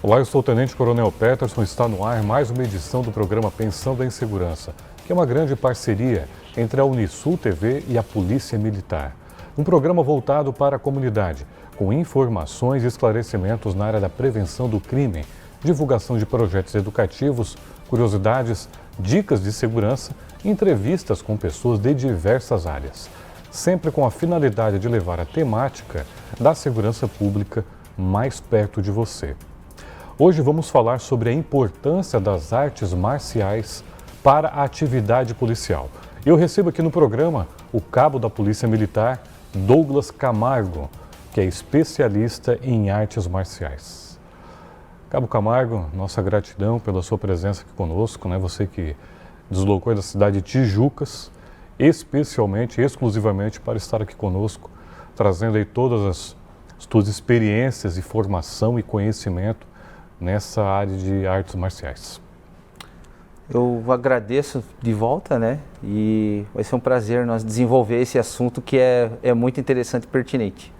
Olá, eu sou o Tenente Coronel Peterson, está no ar mais uma edição do programa Pensando em Segurança, que é uma grande parceria entre a Unisul TV e a Polícia Militar. Um programa voltado para a comunidade, com informações e esclarecimentos na área da prevenção do crime, divulgação de projetos educativos, curiosidades, dicas de segurança e entrevistas com pessoas de diversas áreas, sempre com a finalidade de levar a temática da segurança pública mais perto de você. Hoje vamos falar sobre a importância das artes marciais para a atividade policial. Eu recebo aqui no programa o cabo da Polícia Militar, Douglas Camargo, que é especialista em artes marciais. Cabo Camargo, nossa gratidão pela sua presença aqui conosco, né? Você que deslocou da cidade de Tijucas, especialmente, exclusivamente para estar aqui conosco, trazendo aí todas as suas experiências e formação e conhecimento nessa área de artes marciais. Eu agradeço de volta, né? E vai ser um prazer nós desenvolver esse assunto que é muito interessante e pertinente.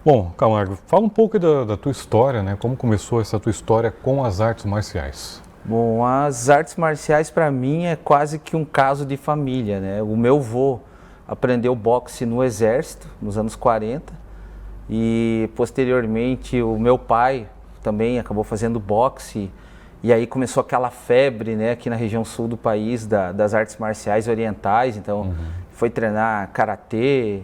Bom, Camargo, fala um pouco da tua história, né? Como começou essa tua história com as artes marciais? Bom, as artes marciais para mim é quase que um caso de família, né? O meu avô aprendeu boxe no exército, nos anos 40, e posteriormente o meu pai também acabou fazendo boxe, e aí começou aquela febre, né, aqui na região sul do país das artes marciais orientais, então foi treinar karatê,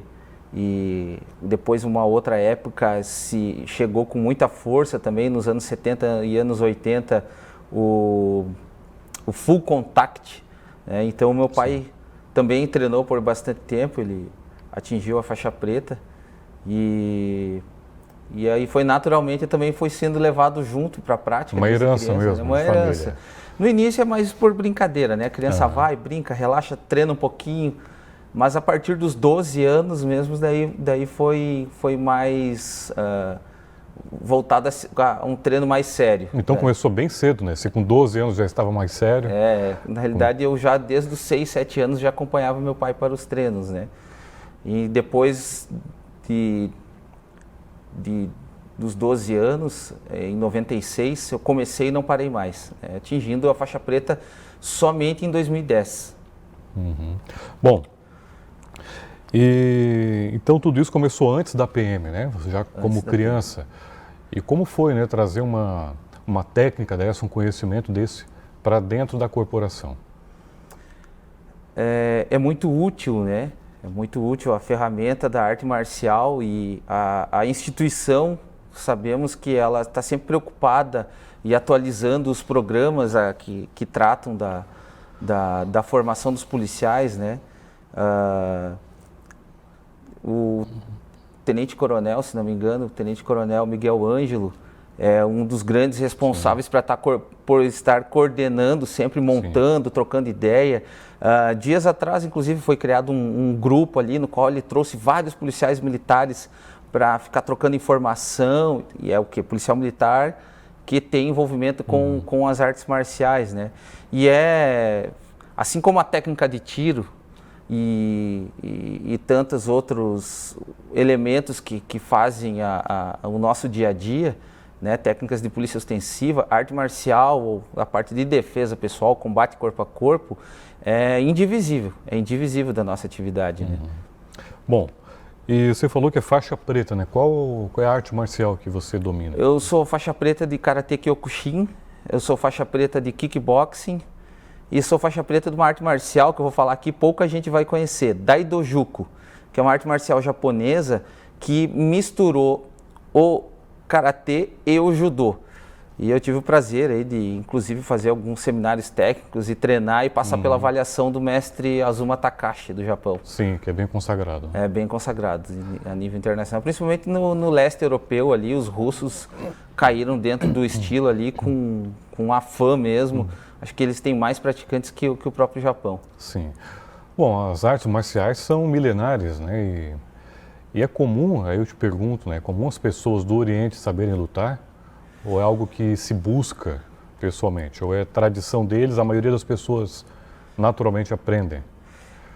e depois uma outra época se chegou com muita força também nos anos 70 e anos 80 o full contact, né? Então o meu pai também treinou por bastante tempo, ele atingiu a faixa preta e aí foi naturalmente também foi sendo levado junto para a prática. Uma herança criança, mesmo, né? Uma herança. Família. No início é mais por brincadeira, né? A criança vai, brinca, relaxa, treina um pouquinho, mas a partir dos 12 anos mesmo, daí foi mais voltado a um treino mais sério. Então começou bem cedo, né? Você com 12 anos já estava mais sério. Na realidade eu já desde os 6, 7 anos já acompanhava meu pai para os treinos, né? E depois dos 12 anos, em 96, eu comecei e não parei mais, atingindo a faixa preta somente em 2010. Bom, então tudo isso começou antes da PM, né? Você já como criança. E como foi, né, trazer uma técnica dessa, um conhecimento desse para dentro da corporação? É muito útil, né? É muito útil a ferramenta da arte marcial e a instituição, sabemos que ela está sempre preocupada e atualizando os programas que tratam da formação dos policiais, né? O tenente-coronel, se não me engano, o tenente-coronel Miguel Ângelo é um dos grandes responsáveis por estar coordenando, sempre montando, trocando ideia. Dias atrás, inclusive, foi criado um grupo ali no qual ele trouxe vários policiais militares para ficar trocando informação, e é o que? Policial militar que tem envolvimento com as artes marciais, né? E assim como a técnica de tiro e tantos outros elementos que fazem o nosso dia a dia, né? Técnicas de polícia ostensiva, arte marcial, ou a parte de defesa pessoal, combate corpo a corpo, é indivisível da nossa atividade, né? Bom, e você falou que é faixa preta, né? Qual é a arte marcial que você domina? Eu sou faixa preta de Karate Kyokushin, eu sou faixa preta de Kickboxing e sou faixa preta de uma arte marcial que eu vou falar aqui, pouca gente vai conhecer, Daidojuku, que é uma arte marcial japonesa que misturou o Karatê e o Judô. E eu tive o prazer aí de, inclusive, fazer alguns seminários técnicos e treinar e passar pela avaliação do mestre Azuma Takashi, do Japão. Sim, que é bem consagrado. É bem consagrado a nível internacional, principalmente no leste europeu ali, os russos caíram dentro do estilo ali com a fã mesmo. Acho que eles têm mais praticantes que o próprio Japão. Sim. Bom, as artes marciais são milenares, né? E é comum, aí eu te pergunto, né? É comum as pessoas do Oriente saberem lutar? Ou é algo que se busca pessoalmente? Ou é tradição deles, a maioria das pessoas naturalmente aprendem?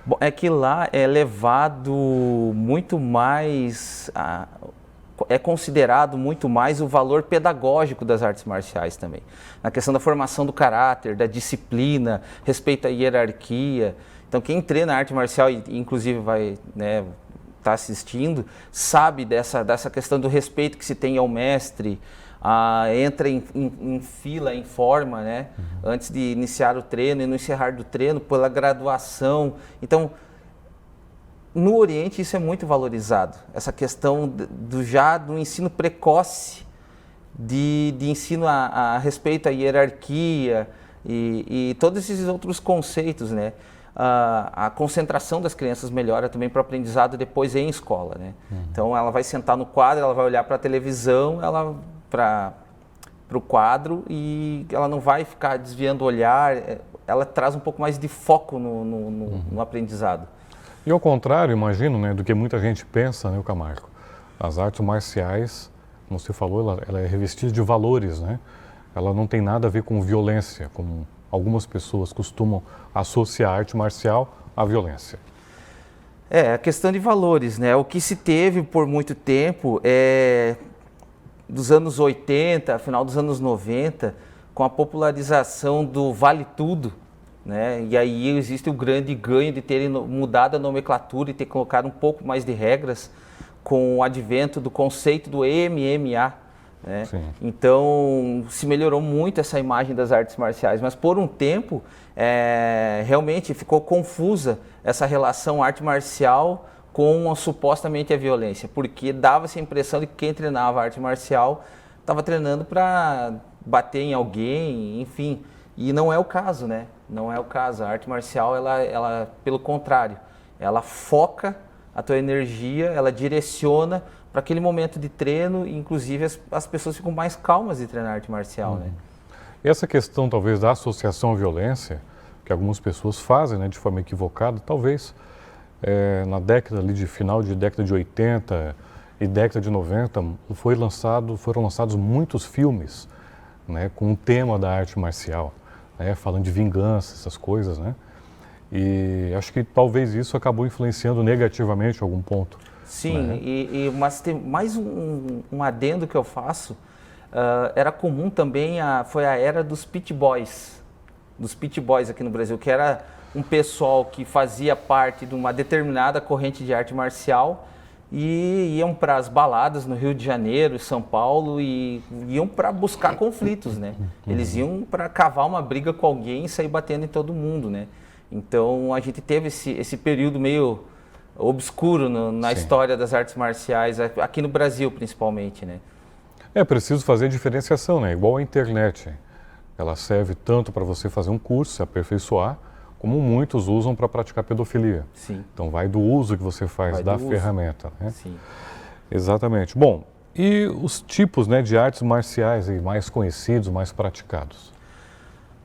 Bom, é que lá é levado muito mais é considerado muito mais o valor pedagógico das artes marciais também. Na questão da formação do caráter, da disciplina, respeito à hierarquia. Então, quem treina arte marcial, e inclusive vai, né, tá assistindo, sabe dessa questão do respeito que se tem ao mestre, entra em fila, em forma, né, antes de iniciar o treino e no encerrar do treino, pela graduação. Então, no Oriente isso é muito valorizado, essa questão do ensino precoce, de ensino a respeito à hierarquia e todos esses outros conceitos, né? A concentração das crianças melhora também para o aprendizado depois em escola, né? Então ela vai sentar no quadro, ela vai olhar para a televisão, para o quadro, e ela não vai ficar desviando o olhar, ela traz um pouco mais de foco no aprendizado. E ao contrário, imagino, né, do que muita gente pensa, né, Camargo? As artes marciais, como você falou, ela é revestida de valores, né? Ela não tem nada a ver com violência, como algumas pessoas costumam associar a arte marcial à violência. A questão de valores, né? O que se teve por muito tempo dos anos 80, final dos anos 90, com a popularização do vale tudo, né? E aí existe o grande ganho de terem mudado a nomenclatura e ter colocado um pouco mais de regras com o advento do conceito do MMA, né? Então se melhorou muito essa imagem das artes marciais, mas por um tempo realmente ficou confusa essa relação arte marcial com supostamente a violência, porque dava-se a impressão de que quem treinava arte marcial estava treinando para bater em alguém, enfim. E não é o caso, né? Não é o caso. A arte marcial, ela pelo contrário, ela foca a tua energia, ela direciona para aquele momento de treino, e inclusive as pessoas ficam mais calmas de treinar arte marcial, né? E essa questão, talvez, da associação à violência, que algumas pessoas fazem, né, de forma equivocada, talvez na década ali final de década de 80 e década de 90, foram lançados muitos filmes, né, com o tema da arte marcial, né, falando de vingança, essas coisas, né? E acho que talvez isso acabou influenciando negativamente em algum ponto. Sim, né? mas tem mais um adendo que eu faço. Era comum também, foi a era dos pit boys aqui no Brasil, que era um pessoal que fazia parte de uma determinada corrente de arte marcial e iam para as baladas no Rio de Janeiro, São Paulo, e iam para buscar conflitos, né? Eles iam para cavar uma briga com alguém e sair batendo em todo mundo, né? Então a gente teve esse período meio obscuro na história das artes marciais, aqui no Brasil principalmente, né? É preciso fazer diferenciação, né? Igual a internet. Ela serve tanto para você fazer um curso, se aperfeiçoar, como muitos usam para praticar pedofilia. Sim. Então vai do uso que você faz da ferramenta, né? Sim. Exatamente. Bom, e os tipos, né, de artes marciais aí mais conhecidos, mais praticados?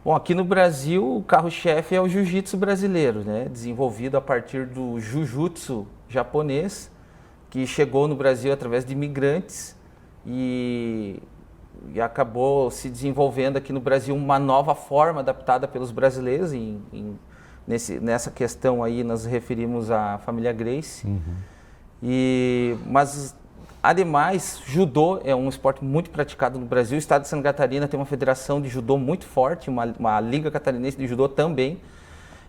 Bom, aqui no Brasil o carro-chefe é o jiu-jitsu brasileiro, né? Desenvolvido a partir do jujutsu japonês, que chegou no Brasil através de imigrantes e acabou se desenvolvendo aqui no Brasil uma nova forma adaptada pelos brasileiros. Nessa questão aí nós referimos à família Gracie. Mas ademais, judô é um esporte muito praticado no Brasil. O estado de Santa Catarina tem uma federação de judô muito forte, uma liga catarinense de judô também.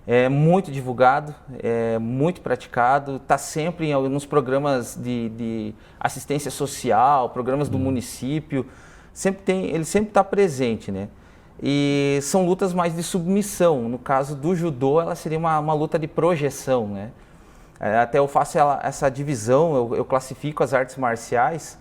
É muito divulgado, é muito praticado, está sempre em alguns programas de assistência social, programas do município. Ele sempre está presente, né? E são lutas mais de submissão. No caso do judô, ela seria uma luta de projeção, né? Até eu faço essa divisão, eu classifico as artes marciais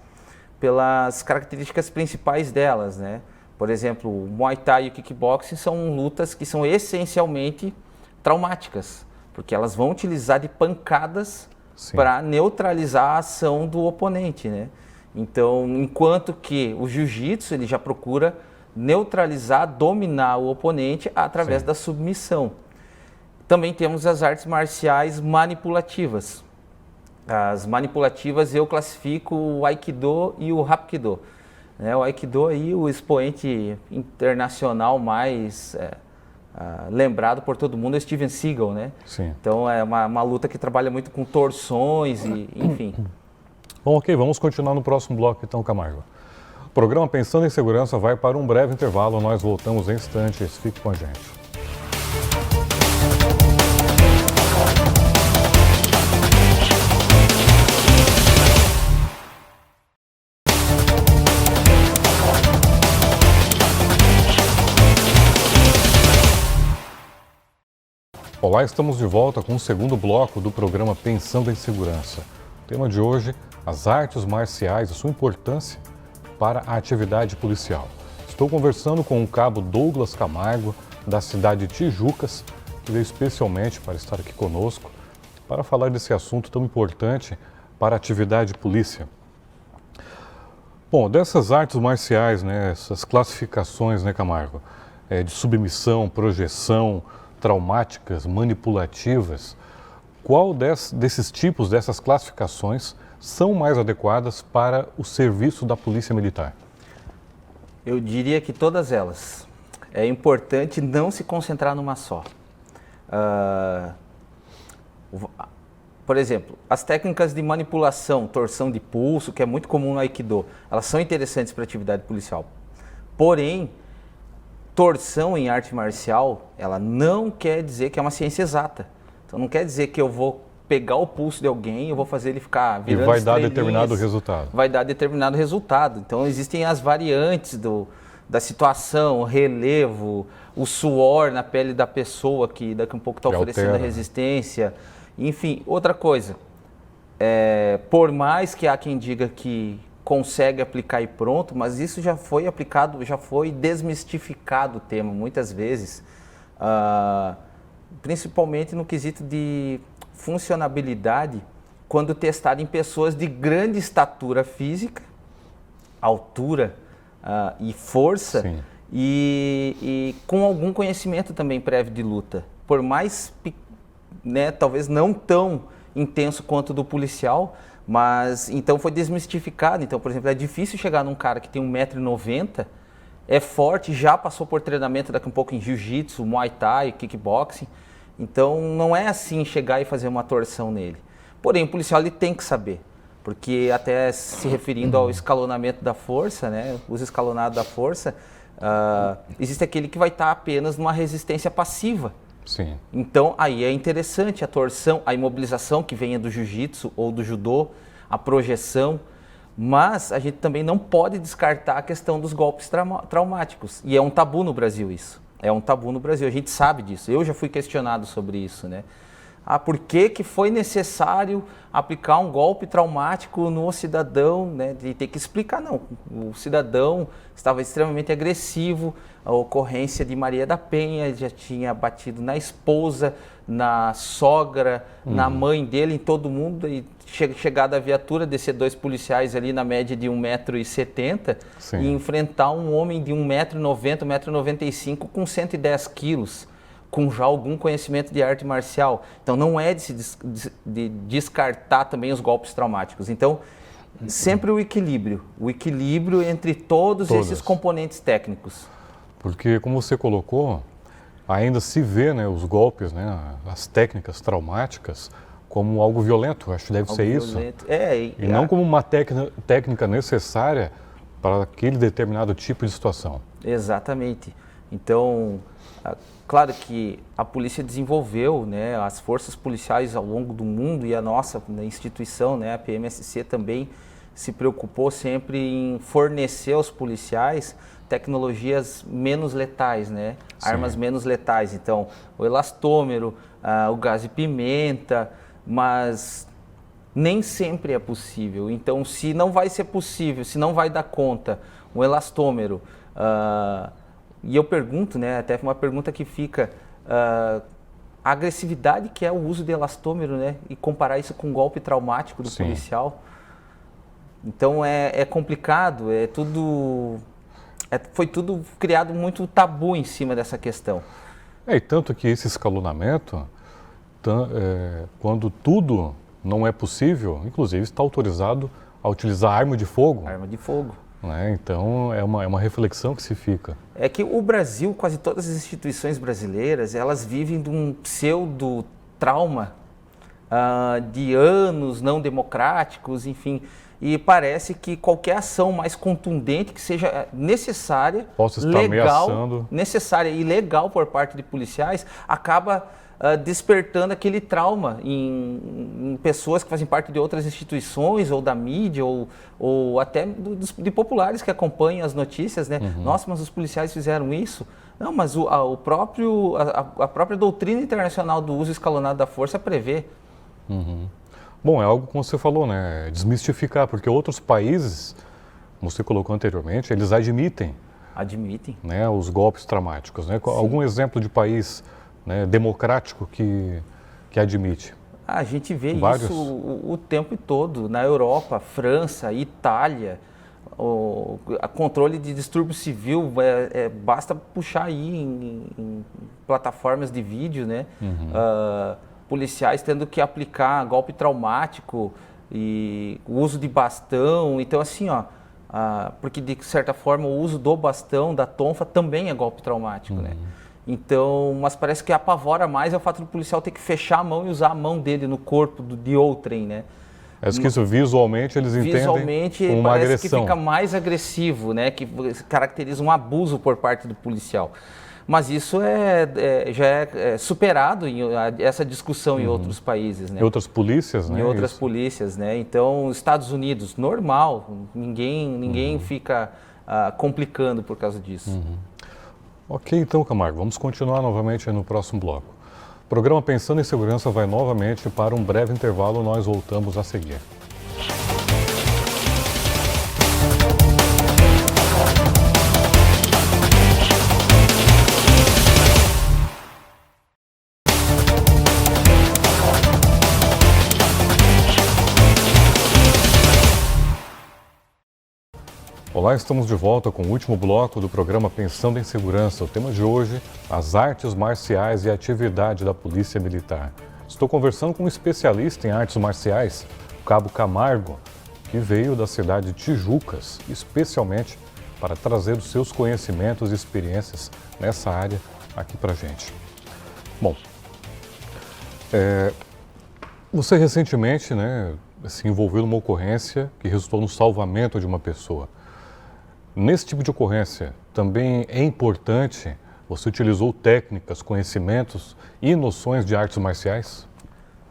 pelas características principais delas, né? Por exemplo, o Muay Thai e o Kickboxing são lutas que são essencialmente traumáticas, porque elas vão utilizar de pancadas para neutralizar a ação do oponente, né? Então, enquanto que o jiu-jitsu ele já procura neutralizar, dominar o oponente através da submissão. Também temos as artes marciais manipulativas. As manipulativas eu classifico o Aikido e o Hapkido. O Aikido aí, o expoente internacional mais lembrado por todo mundo é Steven Seagal, né? Sim. Então é uma luta que trabalha muito com torções e enfim. Bom, ok, vamos continuar no próximo bloco então, Camargo. O programa Pensando em Segurança vai para um breve intervalo, nós voltamos em instantes, fique com a gente. Olá, estamos de volta com o segundo bloco do programa Pensando em Segurança. O tema de hoje, as artes marciais e sua importância para a atividade policial. Estou conversando com o cabo Douglas Camargo, da cidade de Tijucas, que veio especialmente para estar aqui conosco, para falar desse assunto tão importante para a atividade polícia. Bom, dessas artes marciais, né, essas classificações, né, Camargo, de submissão, projeção, traumáticas, manipulativas, qual desses tipos, dessas classificações, são mais adequadas para o serviço da Polícia Militar? Eu diria que todas elas. É importante não se concentrar numa só. Por exemplo, as técnicas de manipulação, torção de pulso, que é muito comum no Aikido, elas são interessantes para a atividade policial. Porém, torção em arte marcial, ela não quer dizer que é uma ciência exata. Então não quer dizer que eu vou pegar o pulso de alguém e eu vou fazer ele ficar virando e vai dar estrelinhas. Determinado resultado. Vai dar determinado resultado. Então existem as variantes da situação, o relevo, o suor na pele da pessoa que daqui a um pouco está oferecendo a resistência. Enfim, outra coisa, por mais que há quem diga que consegue aplicar e pronto, mas isso já foi aplicado, já foi desmistificado o tema muitas vezes, principalmente no quesito de funcionabilidade, quando testado em pessoas de grande estatura física, altura e força, e com algum conhecimento também prévio de luta. Por mais, né, talvez não tão intenso quanto do policial, mas então foi desmistificado. Então, por exemplo, é difícil chegar num cara que tem 1,90 m, é forte, já passou por treinamento daqui a um pouco em jiu-jitsu, muay thai, kickboxing. Então não é assim chegar e fazer uma torção nele. Porém, o policial ele tem que saber, porque até se referindo ao escalonamento da força, né, os escalonados da força, existe aquele que vai estar apenas numa resistência passiva. Sim. Então, aí é interessante a torção, a imobilização que venha do jiu-jitsu ou do judô, a projeção, mas a gente também não pode descartar a questão dos golpes traumáticos. E é um tabu no Brasil isso. É um tabu no Brasil, a gente sabe disso. Eu já fui questionado sobre isso, né? Por que foi necessário aplicar um golpe traumático no cidadão, né? De ter que explicar, não. O cidadão estava extremamente agressivo, a ocorrência de Maria da Penha, já tinha batido na esposa, na sogra, na mãe dele, em todo mundo. E chegada a viatura, descer 2 policiais ali na média de 1,70 m e enfrentar um homem de 1,90 m, 1,95 m com 110 quilos. Com já algum conhecimento de arte marcial. Então não é de descartar também os golpes traumáticos. Então, sempre o equilíbrio entre todos esses componentes técnicos. Porque, como você colocou, ainda se vê, né, os golpes, né, as técnicas traumáticas como algo violento, acho que deve ser violento. Isso. E não como uma técnica necessária para aquele determinado tipo de situação. Exatamente. Então, claro que a polícia desenvolveu, né, as forças policiais ao longo do mundo e a nossa instituição, né, a PMSC também se preocupou sempre em fornecer aos policiais tecnologias menos letais, né, armas menos letais. Então, o elastômero, o gás de pimenta, mas nem sempre é possível. Então, se não vai ser possível, se não vai dar conta, um elastômero, e eu pergunto, né, até uma pergunta que fica, a agressividade que é o uso de elastômero, né, e comparar isso com um golpe traumático do policial. Então é complicado, foi tudo criado muito tabu em cima dessa questão. E tanto que esse escalonamento, quando tudo não é possível, inclusive está autorizado a utilizar arma de fogo. Arma de fogo. Né? Então é uma reflexão que se fica. É que o Brasil, quase todas as instituições brasileiras, elas vivem de um pseudo-trauma de anos não democráticos, enfim. E parece que qualquer ação mais contundente que seja necessária, necessária e legal por parte de policiais, acaba despertando aquele trauma em pessoas que fazem parte de outras instituições ou da mídia ou até de populares que acompanham as notícias, né? Nossa, mas os policiais fizeram isso? Não, mas a própria doutrina internacional do uso escalonado da força prevê. Bom, é algo como você falou, né? Desmistificar, porque outros países, como você colocou anteriormente, eles admitem. Né, os golpes traumáticos, né? Algum exemplo de país, né, democrático que admite? A gente vê isso o tempo todo, na Europa, França, Itália, o controle de distúrbio civil, basta puxar aí em plataformas de vídeo, né? Policiais tendo que aplicar golpe traumático e o uso de bastão. Então, assim, porque de certa forma o uso do bastão, da tonfa, também é golpe traumático, né? Então, mas parece que apavora mais é o fato do policial ter que fechar a mão e usar a mão dele no corpo de outrem, né? É que isso visualmente eles entendem como uma parece agressão. Que fica mais agressivo, né? Que caracteriza um abuso por parte do policial. Mas isso já é superado essa discussão em outros países, né? Em outras polícias, né? Em outras polícias, né? Então, Estados Unidos, normal, ninguém fica complicando por causa disso. Ok, então, Camargo, vamos continuar novamente no próximo bloco. O programa Pensando em Segurança vai novamente para um breve intervalo, nós voltamos a seguir. Olá, estamos de volta com o último bloco do programa Pensando em Segurança. O tema de hoje, as artes marciais e a atividade da Polícia Militar. Estou conversando com um especialista em artes marciais, o Cabo Camargo, que veio da cidade de Tijucas, especialmente para trazer os seus conhecimentos e experiências nessa área aqui para a gente. Bom, você recentemente, né, se envolveu numa ocorrência que resultou no salvamento de uma pessoa. Nesse tipo de ocorrência, também é importante, você utilizou técnicas, conhecimentos e noções de artes marciais?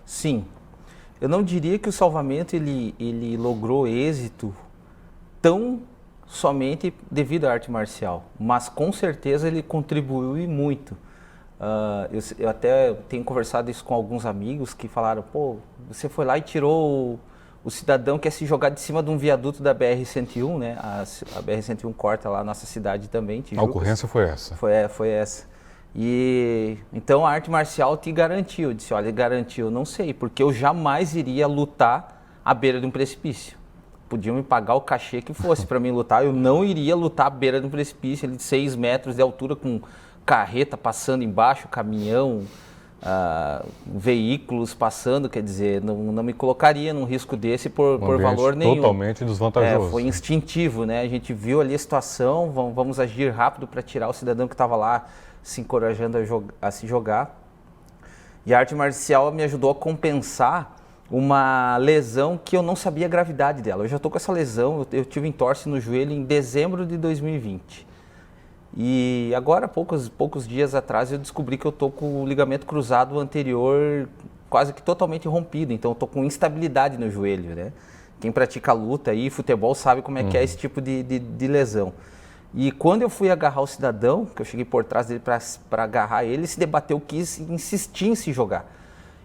Sim. Eu não diria que o salvamento ele logrou êxito tão somente devido à arte marcial, mas com certeza ele contribuiu e muito. Eu até tenho conversado isso com alguns amigos que falaram, pô, você foi lá e tirou o cidadão que ia se jogar de cima de um viaduto da BR-101, né? A BR-101 corta lá a nossa cidade também, Tijucas. A ocorrência foi essa? Foi essa. E então a arte marcial te garantiu. Eu disse, olha, garantiu, não sei, porque eu jamais iria lutar à beira de um precipício. Podiam me pagar o cachê que fosse para mim lutar, eu não iria lutar à beira de um precipício de 6 metros de altura com carreta passando embaixo, caminhão, veículos passando, quer dizer, não me colocaria num risco desse por valor nenhum. Totalmente desvantajoso. Foi instintivo, né? A gente viu ali a situação, vamos agir rápido para tirar o cidadão que estava lá se encorajando a se jogar. E a arte marcial me ajudou a compensar uma lesão que eu não sabia a gravidade dela. Eu já estou com essa lesão, eu tive entorse no joelho em dezembro de 2020. E agora, poucos dias atrás, eu descobri que eu estou com o ligamento cruzado anterior quase que totalmente rompido. Então, eu estou com instabilidade no joelho, né? Quem pratica luta e futebol sabe como é que é esse tipo de lesão. E quando eu fui agarrar o cidadão, que eu cheguei por trás dele para agarrar ele se debateu, quis insistir em se jogar.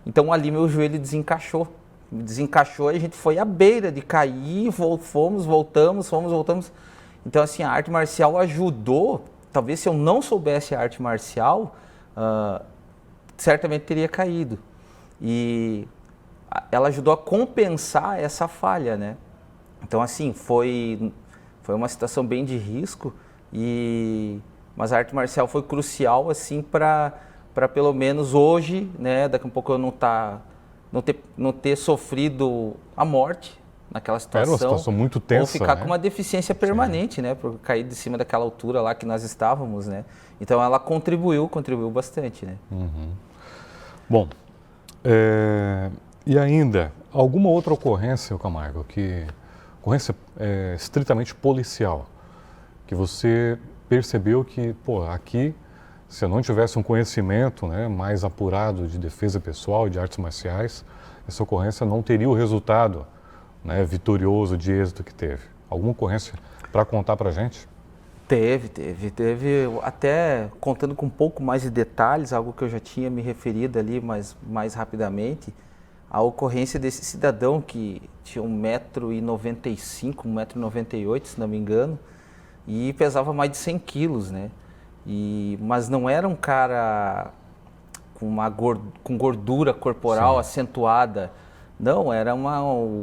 Então, ali meu joelho desencaixou. Desencaixou e a gente foi à beira de cair, voltamos. Então, assim, a arte marcial ajudou. Talvez se eu não soubesse a arte marcial, certamente teria caído. E ela ajudou a compensar essa falha, né? Então, assim, foi uma situação bem de risco, mas a arte marcial foi crucial, assim, para pelo menos hoje, né? Daqui a pouco eu não ter sofrido a morte naquela situação. Era uma situação muito tensa, ou ficar né? com uma deficiência permanente, né? Por cair de cima daquela altura lá que nós estávamos, né? Então ela contribuiu bastante, né? Bom, E ainda, alguma outra ocorrência, Camargo, ocorrência estritamente policial, que você percebeu que, pô, aqui, se eu não tivesse um conhecimento, né, mais apurado de defesa pessoal, de artes marciais, essa ocorrência não teria o resultado, né, vitorioso, de êxito que teve? Alguma ocorrência para contar para a gente? Teve, até contando com um pouco mais de detalhes, algo que eu já tinha me referido ali, mas mais rapidamente, a ocorrência desse cidadão que tinha 1,95 m, 1,98 m, se não me engano, e pesava mais de 100 quilos, né? Mas não era um cara com gordura corporal acentuada, não,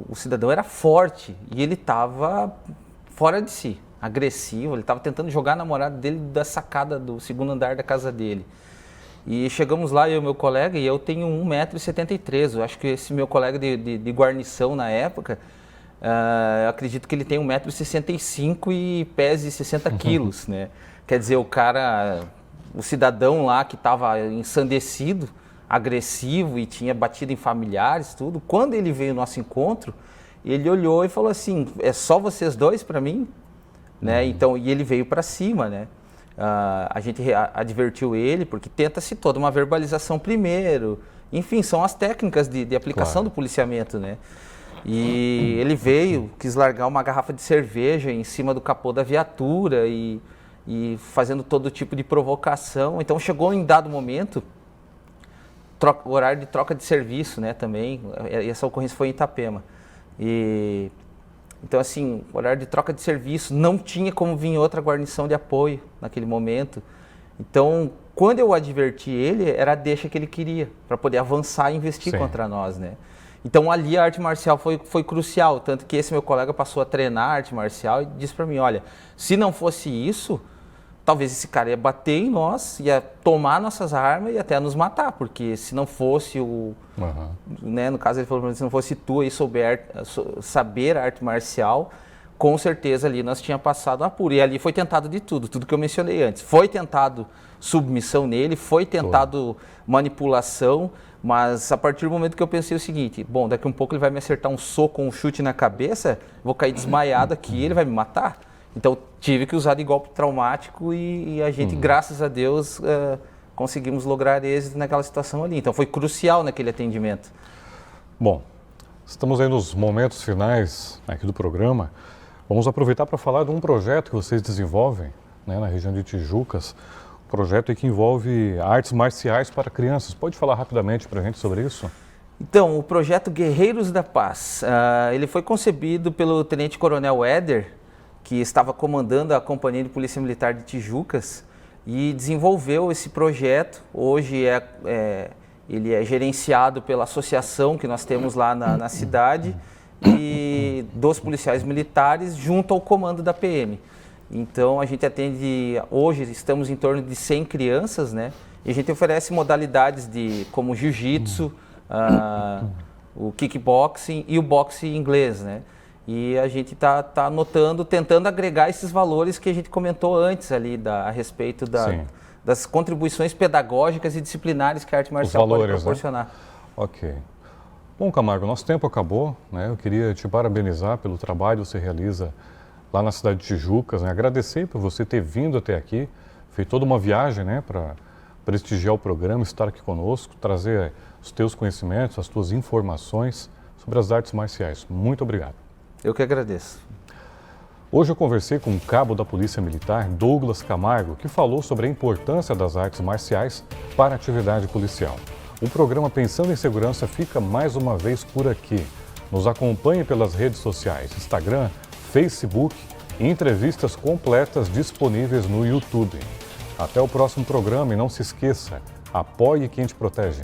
o cidadão era forte e ele estava fora de si, agressivo, ele estava tentando jogar a namorada dele da sacada do segundo andar da casa dele. E chegamos lá, eu e meu colega, e eu tenho 1,73 m. Eu acho que esse meu colega de guarnição na época, eu acredito que ele tem 1,65 m e pese 60 quilos, né? Quer dizer, o cidadão lá que estava ensandecido, agressivo e tinha batido em familiares, tudo. Quando ele veio ao nosso encontro, ele olhou e falou assim, é só vocês dois para mim? Né? Então, e ele veio para cima, né? A gente advertiu ele, porque tenta-se toda uma verbalização primeiro. Enfim, são as técnicas de aplicação do policiamento, né? E ele veio, quis largar uma garrafa de cerveja em cima do capô da viatura e fazendo todo tipo de provocação. Então, chegou em dado momento, o horário de troca de serviço, né, também. Essa ocorrência foi em Itapema. Então, assim, o horário de troca de serviço, não tinha como vir outra guarnição de apoio naquele momento. Então, quando eu adverti ele, era a deixa que ele queria, para poder avançar e investir contra nós, né? Então, ali a arte marcial foi crucial, tanto que esse meu colega passou a treinar arte marcial e disse para mim, olha, se não fosse isso, talvez esse cara ia bater em nós, ia tomar nossas armas e até nos matar, porque se não fosse né, no caso ele falou, se não fosse tu aí saber arte marcial, com certeza ali nós tínhamos passado apuro. E ali foi tentado de tudo que eu mencionei antes. Foi tentado submissão nele, foi tentado manipulação, mas a partir do momento que eu pensei o seguinte, bom, daqui um pouco ele vai me acertar um soco ou um chute na cabeça, vou cair desmaiado aqui, ele vai me matar. Então, tive que usar de golpe traumático e a gente, graças a Deus, conseguimos lograr êxito naquela situação ali. Então, foi crucial naquele atendimento. Bom, estamos aí nos momentos finais aqui do programa. Vamos aproveitar para falar de um projeto que vocês desenvolvem, né, na região de Tijucas. Um projeto que envolve artes marciais para crianças. Pode falar rapidamente para a gente sobre isso? Então, o projeto Guerreiros da Paz, ele foi concebido pelo Tenente Coronel Éder, que estava comandando a Companhia de Polícia Militar de Tijucas e desenvolveu esse projeto. Hoje ele é gerenciado pela associação que nós temos lá na cidade e dos policiais militares junto ao comando da PM. Então a gente atende, hoje estamos em torno de 100 crianças, né? E a gente oferece modalidades como jiu-jitsu, o kickboxing e o boxe inglês, né? E a gente está tentando agregar esses valores que a gente comentou antes ali a respeito das contribuições pedagógicas e disciplinares que a arte marcial pode proporcionar. Né? Ok. Bom, Camargo, nosso tempo acabou, né? Eu queria te parabenizar pelo trabalho que você realiza lá na cidade de Tijucas, né? Agradecer por você ter vindo até aqui, feito toda uma viagem, né, para prestigiar o programa, estar aqui conosco, trazer os teus conhecimentos, as tuas informações sobre as artes marciais. Muito obrigado. Eu que agradeço. Hoje eu conversei com o cabo da Polícia Militar, Douglas Camargo, que falou sobre a importância das artes marciais para a atividade policial. O programa Pensando em Segurança fica mais uma vez por aqui. Nos acompanhe pelas redes sociais, Instagram, Facebook e entrevistas completas disponíveis no YouTube. Até o próximo programa e não se esqueça, apoie quem te protege.